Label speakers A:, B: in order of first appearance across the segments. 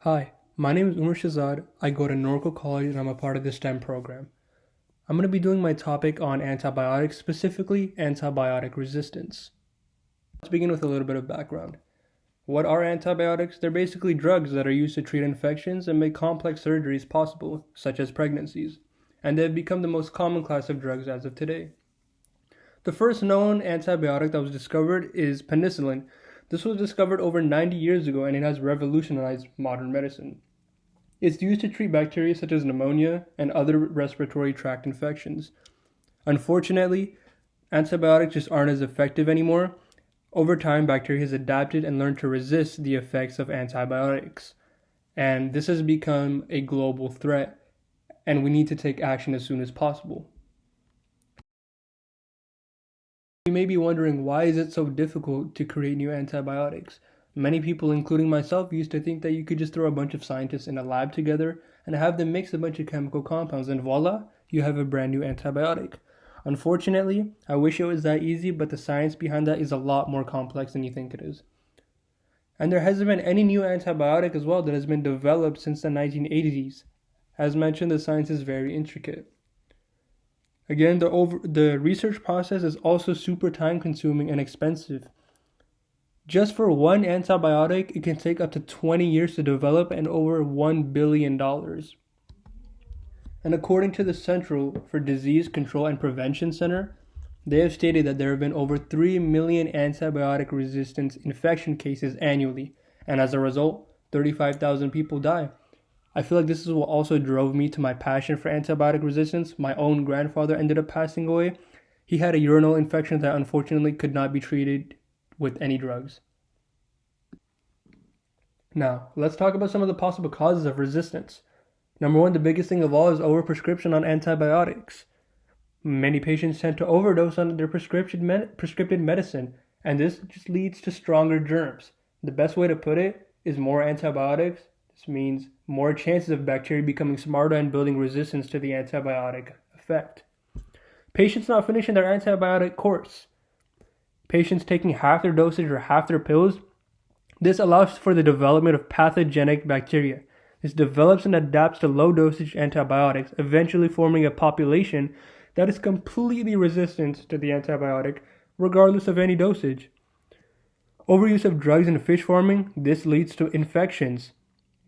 A: Hi, my name is Umar Shazad. I go to Norco College and I'm a part of the STEM program. I'm going to be doing my topic on antibiotics, specifically antibiotic resistance. Let's begin with a little bit of background. What are antibiotics? They're basically drugs that are used to treat infections and make complex surgeries possible, such as pregnancies, and they have become the most common class of drugs as of today. The first known antibiotic that was discovered is penicillin. This was discovered over 90 years ago and it has revolutionized modern medicine. It's used to treat bacteria such as pneumonia and other respiratory tract infections. Unfortunately, antibiotics just aren't as effective anymore. Over time, bacteria has adapted and learned to resist the effects of antibiotics. And this has become a global threat, and we need to take action as soon as possible. You may be wondering, why is it so difficult to create new antibiotics? Many people, including myself, used to think that you could just throw a bunch of scientists in a lab together and have them mix a bunch of chemical compounds, and voila, you have a brand new antibiotic. Unfortunately, I wish it was that easy, but the science behind that is a lot more complex than you think it is. And there hasn't been any new antibiotic as well that has been developed since the 1980s. As mentioned, the science is very intricate. Again, the research process is also super time consuming and expensive. Just for one antibiotic, it can take up to 20 years to develop and over $1 billion. And according to the Central for Disease Control and Prevention Center, they have stated that there have been over 3 million antibiotic resistance infection cases annually, and as a result, 35,000 people die. I feel like this is what also drove me to my passion for antibiotic resistance. My own grandfather ended up passing away. He had a urinary infection that unfortunately could not be treated with any drugs. Now, let's talk about some of the possible causes of resistance. Number one, the biggest thing of all is overprescription on antibiotics. Many patients tend to overdose on their prescripted medicine, and this just leads to stronger germs. The best way to put it is more antibiotics. This means more chances of bacteria becoming smarter and building resistance to the antibiotic effect. Patients not finishing their antibiotic course. Patients taking half their dosage or half their pills. This allows for the development of pathogenic bacteria. This develops and adapts to low dosage antibiotics, eventually forming a population that is completely resistant to the antibiotic, regardless of any dosage. Overuse of drugs in fish farming, this leads to infections.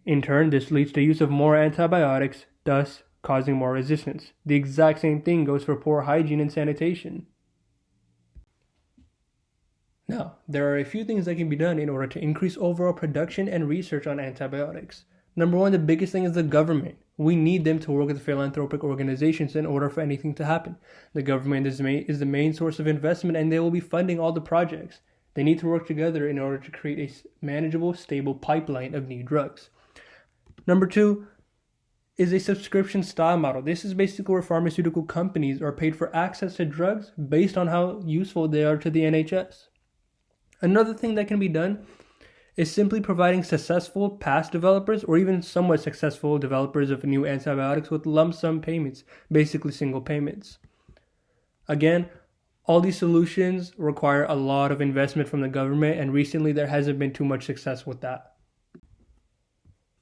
A: In turn, this leads to use of more antibiotics, thus causing more resistance. The exact same thing goes for poor hygiene and sanitation. Now, there are a few things that can be done in order to increase overall production and research on antibiotics. Number one, the biggest thing is the government. We need them to work with philanthropic organizations in order for anything to happen. The government is the main source of investment, and they will be funding all the projects. They need to work together in order to create a manageable, stable pipeline of new drugs. Number two is a subscription style model. This is basically where pharmaceutical companies are paid for access to drugs based on how useful they are to the NHS. Another thing that can be done is simply providing successful past developers or even somewhat successful developers of new antibiotics with lump sum payments, basically single payments. Again, all these solutions require a lot of investment from the government, and recently there hasn't been too much success with that.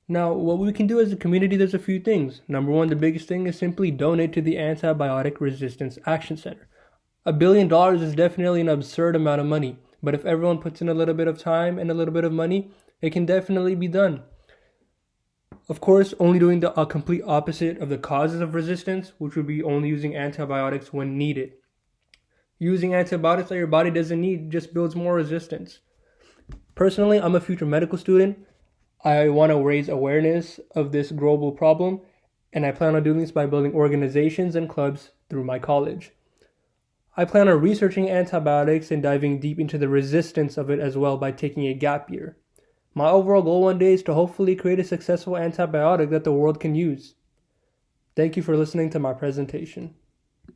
A: Now, what we can do as a community, there's a few things. Number one, the biggest thing is simply donate to the Antibiotic Resistance Action Center. $1 billion is definitely an absurd amount of money, but if everyone puts in a little bit of time and a little bit of money, it can definitely be done. Of course, only doing the complete opposite of the causes of resistance, which would be only using antibiotics when needed. Using antibiotics that your body doesn't need just builds more resistance. Personally, I'm a future medical student. I want to raise awareness of this global problem, and I plan on doing this by building organizations and clubs through my college. I plan on researching antibiotics and diving deep into the resistance of it as well by taking a gap year. My overall goal one day is to hopefully create a successful antibiotic that the world can use. Thank you for listening to my presentation.